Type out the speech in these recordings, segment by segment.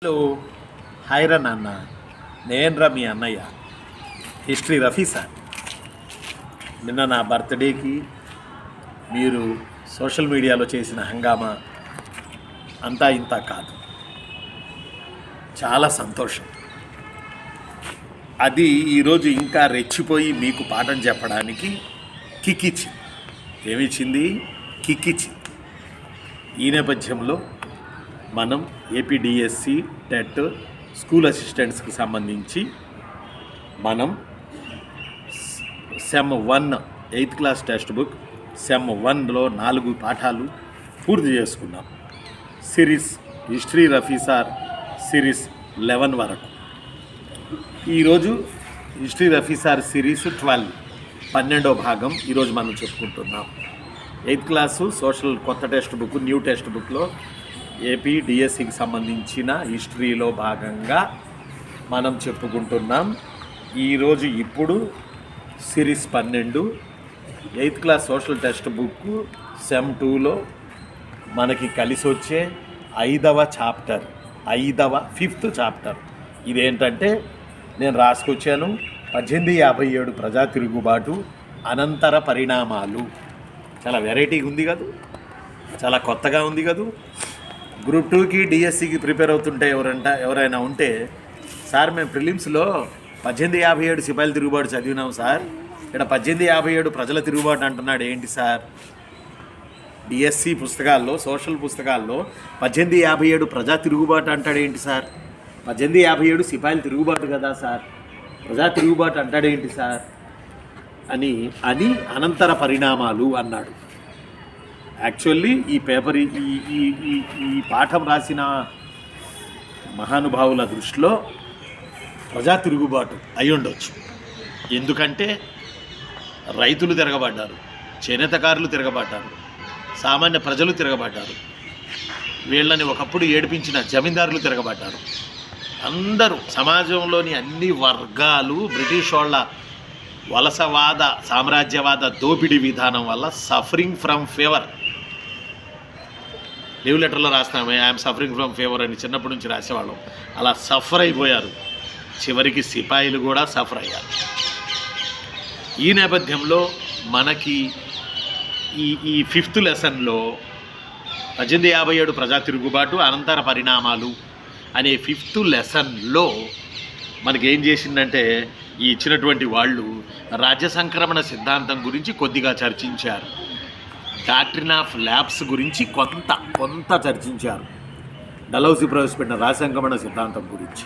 Hello, hi రా నాన్న. నేనురా మీ అన్నయ్య, హిస్టరీ రఫీ సార్. నిన్న నా బర్త్డేకి మీరు సోషల్ మీడియాలో చేసిన హంగామా అంతా ఇంత కాదు, చాలా సంతోషం. అది ఈరోజు ఇంకా రెచ్చిపోయి మీకు పాఠం చెప్పడానికి కిక్కిచ్చింది. ఏమిచ్చింది? కిక్కిచ్చింది. ఈ నేపథ్యంలో మనం ఏపీడిఎస్సి టెట్ స్కూల్ అసిస్టెంట్స్కి సంబంధించి మనం sem 1 8th class text book sem 1లో 4 పాఠాలు పూర్తి చేసుకున్నాం. Series history Rafi sir series 11 వరకు. ఈరోజు హిస్టరీ రఫీ సార్ సిరీస్ 12వ భాగం ఈరోజు మనం చెప్పుకుంటున్నాం. 8th క్లాసు సోషల్ కొత్త టెక్స్ట్ బుక్, న్యూ టెక్స్ట్ బుక్లో ఏపీ డిఎస్సికి సంబంధించిన హిస్టరీలో భాగంగా మనం చెప్పుకుంటున్నాం. ఈరోజు ఇప్పుడు series 12 8th class social text book sem 2లో మనకి కలిసి వచ్చే 5వ చాప్టర్, 5th చాప్టర్. ఇదేంటంటే నేను రాసుకొచ్చాను 1857 ప్రజా తిరుగుబాటు అనంతర పరిణామాలు. చాలా వెరైటీగా ఉంది కదా, చాలా కొత్తగా ఉంది కదా. గ్రూప్ 2కి డిఎస్సికి ప్రిపేర్ అవుతుంటే ఎవరైనా ఉంటే, సార్ మేము ప్రిలిమ్స్లో 1857 సిపాయిల తిరుగుబాటు చదివినాం సార్, ఇక్కడ 1857 ప్రజల తిరుగుబాటు అంటున్నాడు ఏంటి సార్? డిఎస్సి పుస్తకాల్లో, సోషల్ పుస్తకాల్లో 1857 ప్రజా తిరుగుబాటు అంటాడేంటి సార్? 1857 సిపాయిల తిరుగుబాటు కదా సార్, ప్రజా తిరుగుబాటు అంటాడేంటి సార్ అని అనంతర పరిణామాలు అన్నాడు. యాక్చువల్లీ ఈ పేపర్ ఈ పాఠం రాసిన మహానుభావుల దృష్టిలో ప్రజా తిరుగుబాటు అయి ఉండొచ్చు. ఎందుకంటే రైతులు తిరగబడ్డారు, చేనేతకారులు తిరగబడ్డారు, సామాన్య ప్రజలు తిరగబడ్డారు, వీళ్ళని ఒకప్పుడు ఏడిపించిన జమీందారులు తిరగబడ్డారు. అందరూ సమాజంలోని అన్ని వర్గాలు బ్రిటిష్ వాళ్ళ వలసవాద సామ్రాజ్యవాద దోపిడీ విధానం వల్ల సఫరింగ్ ఫ్రమ్ ఫీవర్. లీవ్ లెటర్లో రాస్తామే ఐఎమ్ సఫరింగ్ ఫ్రమ్ ఫీవర్ అని చిన్నప్పటి నుంచి రాసేవాళ్ళం. అలా సఫర్ అయిపోయారు. చివరికి సిపాయిలు కూడా సఫర్ అయ్యారు. ఈ నేపథ్యంలో మనకి ఈ 5th లెసన్లో 1857 ప్రజా తిరుగుబాటు అనంతర పరిణామాలు అనే 5th లెసన్లో మనకేం చేసిందంటే, ఈ ఇచ్చినటువంటి వాళ్ళు రాజ్య సంక్రమణ సిద్ధాంతం గురించి కొద్దిగా చర్చించారు. డాక్ట్రిన్ ఆఫ్ ల్యాబ్స్ గురించి కొంత చర్చించారు. డలౌసి ప్రవేశపెట్టిన రాజ్య సంక్రమణ సిద్ధాంతం గురించి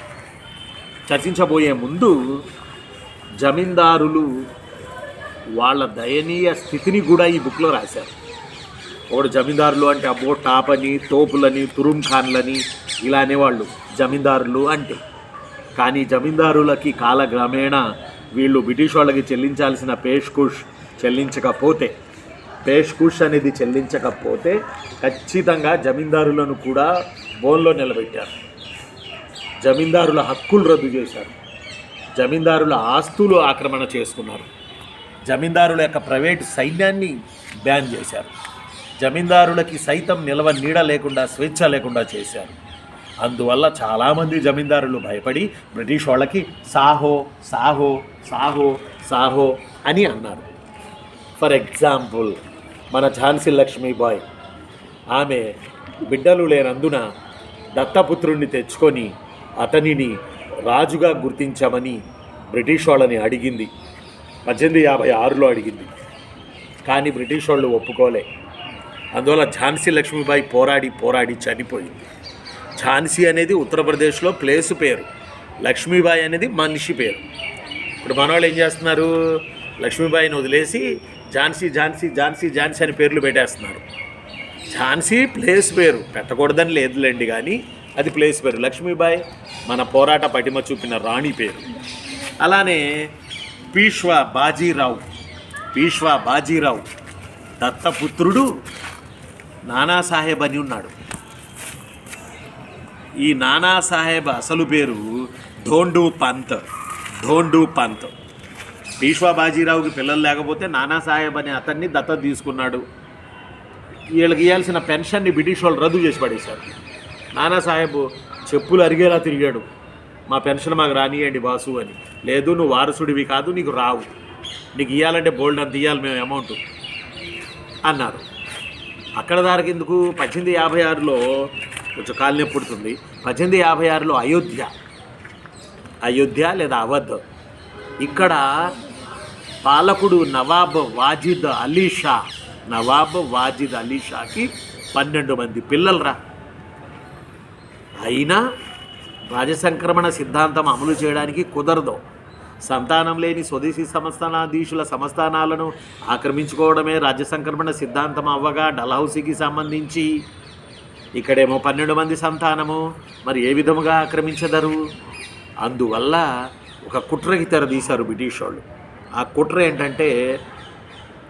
చర్చించబోయే ముందు జమీందారులు వాళ్ళ దయనీయ స్థితిని కూడా ఈ బుక్లో రాశారు. ఒకడు జమీందారులు అంటే అబ్బో టాపని, తోపులని, తురుమ్ ఖాన్లని ఇలా అనేవాళ్ళు జమీందారులు అంటే. కానీ జమీందారులకి కాలక్రమేణా వీళ్ళు బ్రిటిష్ వాళ్ళకి చెల్లించాల్సిన పేష్కుష్ అనేది చెల్లించకపోతే ఖచ్చితంగా జమీందారులను కూడా బోన్లో నిలబెట్టారు. జమీందారుల హక్కులు రద్దు చేశారు. జమీందారుల ఆస్తులు ఆక్రమణ చేసుకున్నారు. జమీందారుల యొక్క ప్రైవేటు సైన్యాన్ని బ్యాన్ చేశారు. జమీందారులకి సైతం నిలవ నీడ లేకుండా, స్వేచ్ఛ లేకుండా చేశారు. అందువల్ల చాలామంది జమీందారులు భయపడి బ్రిటిష్ వాళ్ళకి సాహో సాహో సాహో సాహో అని అన్నారు. ఫర్ ఎగ్జాంపుల్ మన ఝాన్సీ లక్ష్మీబాయి, ఆమె బిడ్డలు లేనందున దత్తపుత్రుణ్ణి తెచ్చుకొని అతనిని రాజుగా గుర్తించమని బ్రిటిష్ వాళ్ళని అడిగింది. 1856లో అడిగింది. కానీ బ్రిటిష్ వాళ్ళు ఒప్పుకోలే. అందువల్ల ఝాన్సీ లక్ష్మీబాయి పోరాడి చనిపోయింది. ఝాన్సీ అనేది ఉత్తరప్రదేశ్లో ప్లేసు పేరు, లక్ష్మీబాయి అనేది మనిషి పేరు. ఇప్పుడు మనవాళ్ళు ఏం చేస్తున్నారు, లక్ష్మీబాయిని వదిలేసి ఝాన్సీ ఝాన్సీ ఝాన్సీ ఝాన్సీ అని పేర్లు పెట్టేస్తున్నారు. ఝాన్సీ ప్లేస్ పేరు, పెట్టకూడదని లేదులేండి, కానీ అది ప్లేస్ పేరు. లక్ష్మీబాయి మన పోరాట పటిమ చూపిన రాణి పేరు. అలానే పీష్వా బాజీరావు దత్తపుత్రుడు నానాసాహెబ్ అని ఉన్నాడు. ఈ నానాసాహెబ్ అసలు పేరు ధోండూ పంత్. పీష్వా బాజీరావుకి పిల్లలు లేకపోతే నానాసాహెబ్ అని అతన్ని దత్తత తీసుకున్నాడు. వీళ్ళకి ఇవ్వాల్సిన పెన్షన్ని బ్రిటిష్ వాళ్ళు రద్దు చేసి పడేశారు. నానాసాహెబ్ చెప్పులు అరిగేలా తిరిగాడు. మా పెన్షన్ మాకు రానియండి బాసు అని. లేదు, నువ్వు వారసుడివి కాదు, నీకు రావు, నీకు ఇవ్వాలంటే బోల్డ్ అంత ఇవ్వాలి మేము అమౌంట్ అన్నారు. అక్కడ దానికి ఎందుకు 1856లో కొంచెం కాలు పుడుతుంది. 1856లో అయోధ్య లేదా అవధ్, ఇక్కడ పాలకుడు నవాబ్ వాజిద్ అలీ షాకి 12 మంది పిల్లలరా. అయినా రాజసంక్రమణ సిద్ధాంతం అమలు చేయడానికి కుదరదు. సంతానం లేని స్వదేశీ సంస్థానాధీశుల సంస్థానాలను ఆక్రమించుకోవడమే రాజ్య సంక్రమణ సిద్ధాంతం అవ్వగా డల్హౌసీకి సంబంధించి ఇక్కడేమో 12 మంది సంతానము, మరి ఏ విధముగా ఆక్రమించదరు? అందువల్ల ఒక కుట్రకి తెరదీశారు బ్రిటిష్ వాళ్ళు. ఆ కుట్ర ఏంటంటే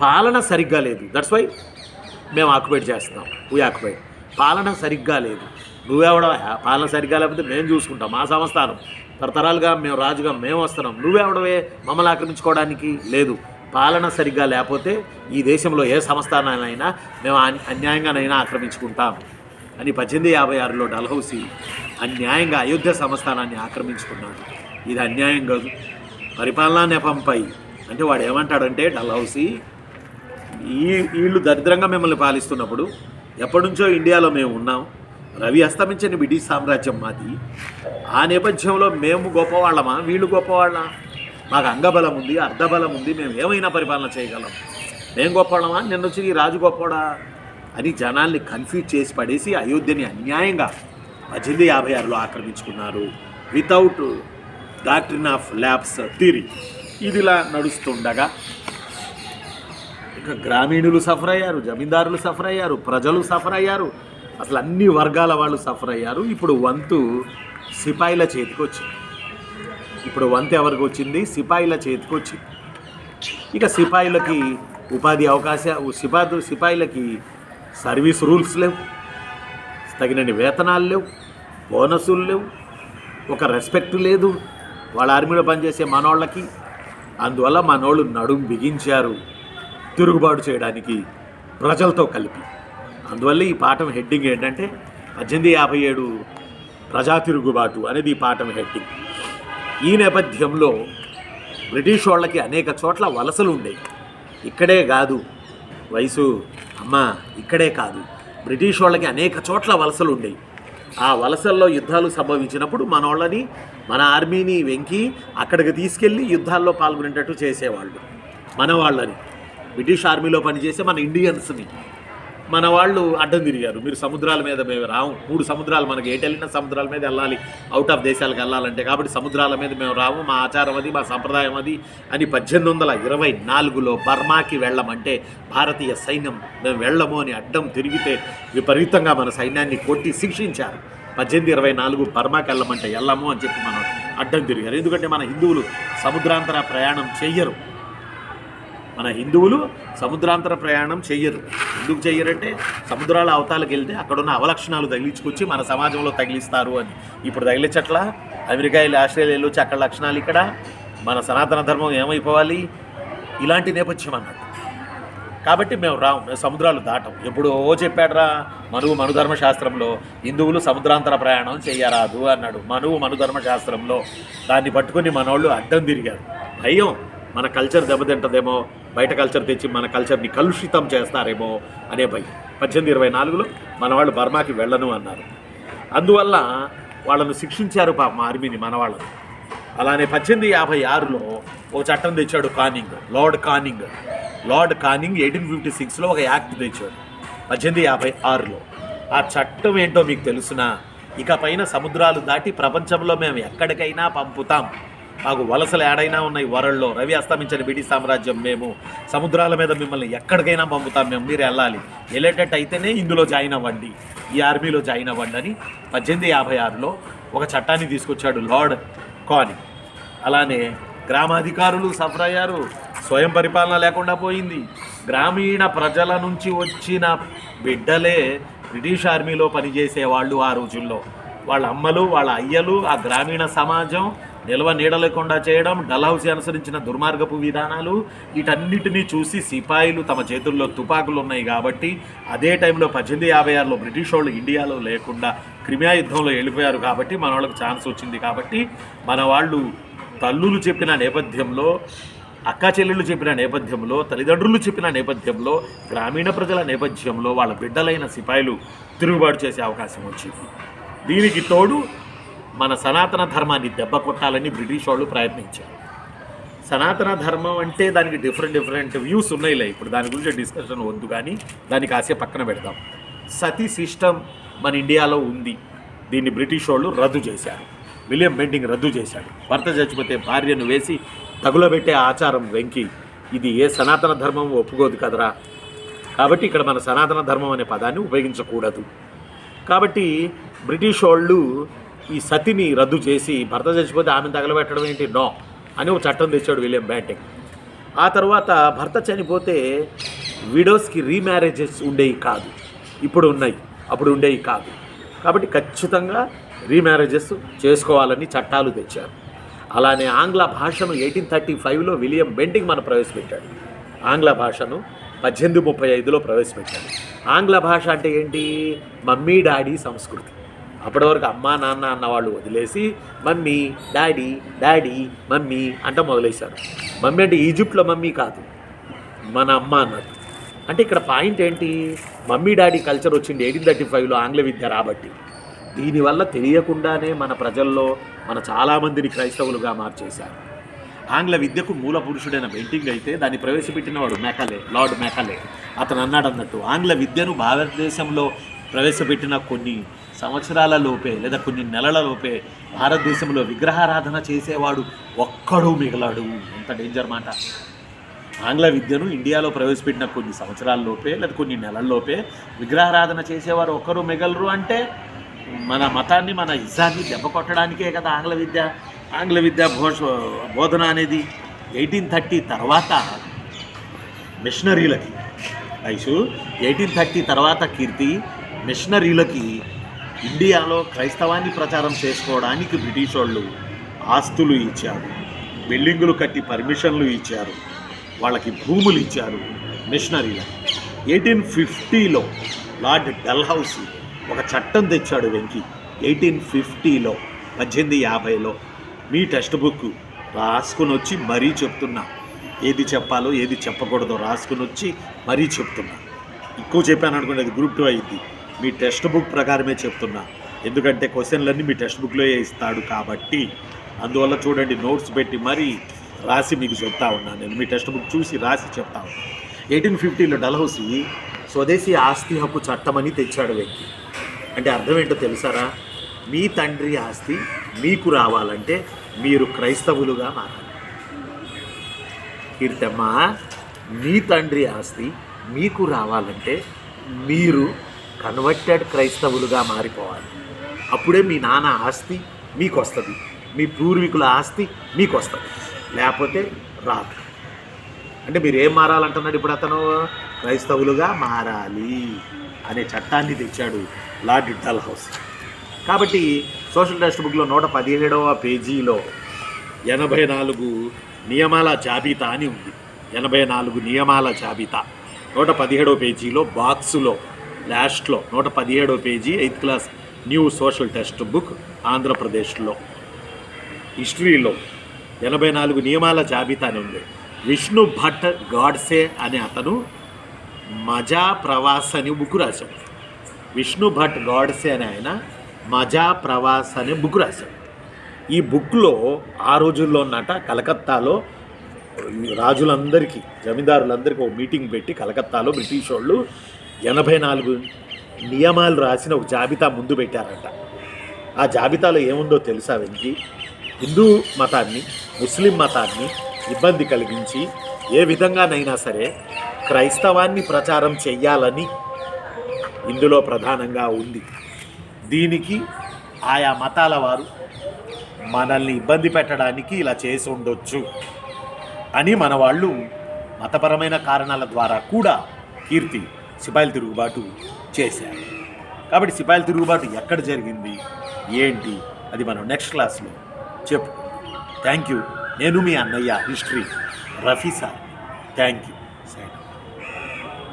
పాలన సరిగ్గా లేదు, దట్స్ వై మేము ఆక్యుపైట్ చేస్తున్నాం, ఆక్యుపైట్. పాలన సరిగ్గా లేదు, నువ్వెవడ పాలన సరిగ్గా లేకపోతే మేము చూసుకుంటాం, మా సంస్థానం తరతరాలుగా మేము రాజుగా మేము వస్తున్నాం, నువ్వెవడవే మమ్మల్ని ఆక్రమించుకోవడానికి? లేదు, పాలన సరిగ్గా లేకపోతే ఈ దేశంలో ఏ సంస్థానాన్నైనా మేము అన్యాయంగానైనా ఆక్రమించుకుంటాం అని 1856లో డల్హౌసీ అన్యాయంగా అయోధ్య సంస్థానాన్ని ఆక్రమించుకున్నాడు. ఇది అన్యాయం కాదు, పరిపాలనా నెపంపై. అంటే వాడు ఏమంటాడంటే డల్హౌసీ, వీళ్ళు దరిద్రంగా మిమ్మల్ని పాలిస్తున్నప్పుడు ఎప్పటి నుంచో ఇండియాలో మేము ఉన్నాం, రవి అస్తమించని బ్రిటిష్ సామ్రాజ్యం మాది. ఆ నేపథ్యంలో మేము గొప్పవాళ్ళమా, వీళ్ళు గొప్పవాళ్ళమా? మాకు అంగబలం ఉంది, అర్ధబలం ఉంది, మేము ఏమైనా పరిపాలన చేయగలం, మేము గొప్పవాళ్ళమా, నిన్న వచ్చి ఈ రాజు గొప్పవాడా అని జనాల్ని కన్ఫ్యూజ్ చేసి పడేసి అయోధ్యని అన్యాయంగా 1856లో ఆక్రమించుకున్నారు. Without doctrine of lapse theory. ఇదిలా నడుస్తుండగా ఇంకా గ్రామీణులు సఫర్ అయ్యారు, జమీందారులు సఫర్ అయ్యారు, ప్రజలు సఫర్ అయ్యారు, అసలు అన్ని వర్గాల వాళ్ళు సఫర్ అయ్యారు. ఇప్పుడు వంతు సిపాయిల చేతికి వచ్చింది. ఇప్పుడు వంతు ఎవరికి వచ్చింది? సిపాయిల చేతికి వచ్చింది. ఇక సిపాయిలకి ఉపాధి సిపాయిలకి సర్వీస్ రూల్స్ లేవు, తగినన్ని వేతనాలు లేవు, బోనసులు లేవు, ఒక రెస్పెక్ట్ లేదు వాళ్ళ ఆర్మీలో పనిచేసే మనోళ్ళకి. అందువల్ల మనోళ్ళు నడుం బిగించారు తిరుగుబాటు చేయడానికి ప్రజలతో కలిపి. అందువల్ల ఈ పాఠం హెడ్డింగ్ ఏంటంటే 1857 ప్రజా తిరుగుబాటు అనేది ఈ పాఠం హెడ్డింగ్. ఈ నేపథ్యంలో బ్రిటిష్ వాళ్ళకి అనేక చోట్ల వలసలు ఉండేవి. ఇక్కడే కాదు ఇక్కడే కాదు, బ్రిటిష్ వాళ్ళకి అనేక చోట్ల వలసలు ఉండేవి. ఆ వలసల్లో యుద్ధాలు సంభవించినప్పుడు మన ఆర్మీని వెంకి అక్కడికి తీసుకెళ్ళి యుద్ధాల్లో పాల్గొనేటట్టు చేసేవాళ్ళు. మన వాళ్ళని, బ్రిటిష్ ఆర్మీలో పనిచేసే మన ఇండియన్స్ని మన వాళ్ళు అడ్డం తిరిగారు. మీరు సముద్రాల మీద మేము రాము, 3 సముద్రాలు, మనకి ఏటెళ్ళిన సముద్రాల మీద వెళ్ళాలి, అవుట్ ఆఫ్ దేశాలకు వెళ్ళాలంటే, కాబట్టి సముద్రాల మీద మేము రాము, మా ఆచారం అది, మా సంప్రదాయం అది అని 1824లో బర్మాకి వెళ్ళమంటే భారతీయ సైన్యం మేము వెళ్ళము అని అడ్డం తిరిగితే విపరీతంగా మన సైన్యాన్ని కొట్టి శిక్షించారు. 1824 బర్మాకి వెళ్ళమంటే వెళ్ళము అని చెప్పి మనం అడ్డం తిరిగారు. ఎందుకంటే మన హిందువులు సముద్రాంతర ప్రయాణం చెయ్యరు. ఎందుకు చెయ్యరంటే సముద్రాల అవతాలకు వెళ్తే అక్కడున్న అవలక్షణాలు తగిలించుకొచ్చి మన సమాజంలో తగిలిస్తారు అని. ఇప్పుడు తగిలించట్లా, అమెరికా వెళ్ళి ఆస్ట్రేలియా వెళ్ళి వచ్చి అక్కడ లక్షణాలు ఇక్కడ, మన సనాతన ధర్మం ఏమైపోవాలి, ఇలాంటి నేపథ్యం అన్నట్టు. కాబట్టి మేము సముద్రాలు దాటం. ఎప్పుడో చెప్పాడురా మనుధర్మశాస్త్రంలో హిందువులు సముద్రాంతర ప్రయాణం చెయ్యరాదు అన్నాడు మనుధర్మశాస్త్రంలో. దాన్ని పట్టుకొని మనోళ్ళు అడ్డం తిరిగారు. భయం, మన కల్చర్ దెబ్బతింటదేమో, బయట కల్చర్ తెచ్చి మన కల్చర్ని కలుషితం చేస్తారేమో అనే భయం. 1824లో మన వాళ్ళు బర్మాకి వెళ్ళను అన్నారు. అందువల్ల వాళ్ళను శిక్షించారు పాపం ఆర్మీని, మన వాళ్ళని. అలానే 1856లో ఒక చట్టం తెచ్చాడు లార్డ్ కానింగ్ 1856లో ఒక యాక్ట్ తెచ్చాడు 1856లో. ఆ చట్టం ఏంటో మీకు తెలుసునా? ఇక పైన సముద్రాలు దాటి ప్రపంచంలో మేము ఎక్కడికైనా పంపుతాం, మాకు వలసలు ఏడైనా ఉన్నాయి వరల్డ్లో, రవి అస్తమించని బ్రిటిష్ సామ్రాజ్యం, మేము సముద్రాల మీద మిమ్మల్ని ఎక్కడికైనా పంపుతాం, మీరు వెళ్ళాలి, వెళ్ళేటట్టు అయితేనే ఇందులో జాయిన్ అవ్వండి, ఈ ఆర్మీలో జాయిన్ అవ్వండి అని 1856లో ఒక చట్టాన్ని తీసుకొచ్చాడు లార్డ్ కానింగ్. అలానే గ్రామాధికారులు సఫర్ అయ్యారు, స్వయం పరిపాలన లేకుండా పోయింది. గ్రామీణ ప్రజల నుంచి వచ్చిన బిడ్డలే బ్రిటిష్ ఆర్మీలో పనిచేసేవాళ్ళు. ఆ రోజుల్లో వాళ్ళ అమ్మలు, వాళ్ళ అయ్యలు, ఆ గ్రామీణ సమాజం నిల్వ నీడలేకుండా చేయడం, డల్హౌసీ అనుసరించిన దుర్మార్గపు విధానాలు, వీటన్నిటినీ చూసి సిపాయిలు తమ చేతుల్లో తుపాకులు ఉన్నాయి కాబట్టి అదే టైంలో 1856లో బ్రిటిష్ వాళ్ళు ఇండియాలో లేకుండా క్రిమియా యుద్ధంలో వెళ్ళిపోయారు కాబట్టి మన వాళ్ళకి ఛాన్స్ వచ్చింది కాబట్టి మన వాళ్ళు తల్లులు చెప్పిన నేపథ్యంలో, అక్క చెల్లెళ్ళు చెప్పిన నేపథ్యంలో, తల్లిదండ్రులు చెప్పిన నేపథ్యంలో, గ్రామీణ ప్రజల నేపథ్యంలో వాళ్ళ బిడ్డలైన సిపాయిలు తిరుగుబాటు చేసే అవకాశం వచ్చింది. దీనికి తోడు మన సనాతన ధర్మాన్ని దెబ్బ కొట్టాలని బ్రిటిష్ వాళ్ళు ప్రయత్నించారు. సనాతన ధర్మం అంటే దానికి డిఫరెంట్ వ్యూస్ ఉన్నాయిలే, ఇప్పుడు దాని గురించి డిస్కషన్ వద్దు, కానీ దాన్ని కాసే పక్కన పెడదాం. సతీ సిస్టమ్ మన ఇండియాలో ఉంది. దీన్ని బ్రిటిష్ వాళ్ళు రద్దు చేశారు. విలియం బెంటింగ్ రద్దు చేశాడు. భర్త చచ్చిపోతే భార్యను వేసి తగులబెట్టే ఆచారం వెంకి ఇది ఏ సనాతన ధర్మం ఒప్పుకోదు కదరా. కాబట్టి ఇక్కడ మన సనాతన ధర్మం అనే పదాన్ని ఉపయోగించకూడదు. కాబట్టి బ్రిటిష్ వాళ్ళు ఈ సతిని రద్దు చేసి భర్త చచ్చిపోతే ఆమెను తగలబెట్టడం ఏంటి, నో అని ఒక చట్టం తెచ్చాడు విలియం బెంటింగ్. ఆ తర్వాత భర్త చనిపోతే విడోస్కి రీమ్యారేజెస్ ఉండేవి కాదు, ఇప్పుడు ఉన్నాయి, అప్పుడు ఉండేవి కాదు. కాబట్టి ఖచ్చితంగా రీమ్యారేజెస్ చేసుకోవాలని చట్టాలు తెచ్చారు. అలానే ఆంగ్ల భాషను 1835లో విలియం బెంటింగ్ మనం ప్రవేశపెట్టాడు. ఆంగ్ల భాషను 1835లో ప్రవేశపెట్టాడు. ఆంగ్ల భాష అంటే ఏంటి, మమ్మీ డాడీ సంస్కృతి. అప్పటి వరకు అమ్మా నాన్న అన్నవాళ్ళు వదిలేసి మమ్మీ డాడీ, డాడీ మమ్మీ అంట మొదలేశారు. మమ్మీ అంటే ఈజిప్ట్లో మమ్మీ కాదు, మన అమ్మ అన్నది. అంటే ఇక్కడ పాయింట్ ఏంటి, మమ్మీ డాడీ కల్చర్ వచ్చింది 1835లో ఆంగ్ల విద్య రాబట్టి. దీనివల్ల తెలియకుండానే మన ప్రజల్లో మన చాలామందిని క్రైస్తవులుగా మార్చేశారు. ఆంగ్ల విద్యకు మూల పురుషుడైన బెంటింగ్ అయితే దాన్ని ప్రవేశపెట్టినవాడు మెకాలే, లార్డ్ మెకాలే. అతను అన్నాడు అన్నట్టు, ఆంగ్ల విద్యను భారతదేశంలో ప్రవేశపెట్టిన కొన్ని సంవత్సరాల లోపే లేదా కొన్ని నెలల లోపే భారతదేశంలో విగ్రహారాధన చేసేవాడు ఒక్కడూ మిగలాడు. ఎంత డేంజర్ మాట. ఆంగ్ల విద్యను ఇండియాలో ప్రవేశపెట్టిన కొన్ని సంవత్సరాల లోపే లేదా కొన్ని నెలల్లోపే విగ్రహారాధన చేసేవారు ఒక్కరు మిగలరు. అంటే మన మతాన్ని, మన ఇజాన్ని దెబ్బ కొట్టడానికే కదా ఆంగ్ల విద్య బోధన అనేది. 1830 తర్వాత మిషనరీలకి 1830 తర్వాత కీర్తి మిషనరీలకి ఇండియాలో క్రైస్తవాన్ని ప్రచారం చేసుకోవడానికి బ్రిటిష్ వాళ్ళు ఆస్తులు ఇచ్చారు, బిల్డింగులు కట్టి పర్మిషన్లు ఇచ్చారు, వాళ్ళకి భూములు ఇచ్చారు మిషనరీలకి. 1850లో లార్డ్ డల్హౌసీ ఒక చట్టం తెచ్చాడు వెంకి. 1850లో 1850లో మీ టెక్స్ట్ బుక్ రాసుకుని వచ్చి మరీ చెప్తున్నా, ఏది చెప్పాలో ఏది చెప్పకూడదో రాసుకుని వచ్చి మరీ చెప్తున్నా. ఎక్కువ చెప్పాను అనుకోండి అది గ్రూప్ 2 అయింది. మీ టెక్స్ట్ బుక్ ప్రకారమే చెప్తున్నా, ఎందుకంటే క్వశ్చన్లన్నీ మీ టెక్స్ట్ బుక్లో ఇస్తాడు కాబట్టి. అందువల్ల చూడండి, నోట్స్ పెట్టి మరీ రాసి మీకు చెప్తా ఉన్నాను. నేను మీ టెక్స్ట్ బుక్ చూసి రాసి చెప్తా ఉన్నాను. 1850లో డల్హౌసీ స్వదేశీ ఆస్తి హక్కు చట్టం అని తెచ్చాడు వెంకి. అంటే అర్థం ఏంటో తెలుసారా, మీ తండ్రి ఆస్తి మీకు రావాలంటే మీరు క్రైస్తవులుగా మారాలి. కీర్తమ్మ, మీ తండ్రి ఆస్తి మీకు రావాలంటే మీరు కన్వర్టెడ్ క్రైస్తవులుగా మారిపోవాలి. అప్పుడే మీ నాన్న ఆస్తి మీకు వస్తుంది, మీ పూర్వీకుల ఆస్తి మీకు వస్తుంది, లేకపోతే రాదు. అంటే మీరు ఏం మారాలంటున్నాడు ఇప్పుడు అతను, క్రైస్తవులుగా మారాలి అనే చట్టాన్ని తెచ్చాడు లార్డ్ డల్హౌసీ. కాబట్టి సోషల్ టెక్స్ట్ బుక్లో 117వ పేజీలో 84 నియమాల జాబితా అని ఉంది. 84 నియమాల జాబితా 117వ పేజీలో బాక్సులో లాస్ట్లో 117వ page 8th class new social text book ఆంధ్రప్రదేశ్లో హిస్టరీలో 84 నియమాల జాబితా అని ఉంది. విష్ణు భట్ గాడ్సే అనే అతను మజా ప్రవాస్ అని బుక్ రాశాడు. విష్ణు భట్ గాడ్సే అనే ఆయన మజా ప్రవాస్ అనే బుక్ రాశాడు. ఈ బుక్లో ఆ రోజుల్లో ఉన్నట కలకత్తాలో రాజులందరికీ, జమీందారులందరికీ ఒక మీటింగ్ పెట్టి కలకత్తాలో బ్రిటిష్ వాళ్ళు 84 నియమాలు రాసిన ఒక జాబితా ముందు పెట్టారట. ఆ జాబితాలో ఏముందో తెలుసా వెంకి, హిందూ మతాన్ని, ముస్లిం మతాన్ని ఇబ్బంది కలిగించి ఏ విధంగానైనా సరే క్రైస్తవాన్ని ప్రచారం చెయ్యాలని ఇందులో ప్రధానంగా ఉంది. దీనికి ఆయా మతాల వారు మనల్ని ఇబ్బంది పెట్టడానికి ఇలా చేసి ఉండొచ్చు అని మన వాళ్ళు మతపరమైన కారణాల ద్వారా కూడా కీర్తి సిపాయిల తిరుగుబాటు చేశారు. కాబట్టి సిపాయిల తిరుగుబాటు ఎక్కడ జరిగింది ఏంటి అది మనం నెక్స్ట్ క్లాస్లో చెప్పుకుందాం. Thank you. నేను మీ అన్నయ్య history Rafi sir. Thank you.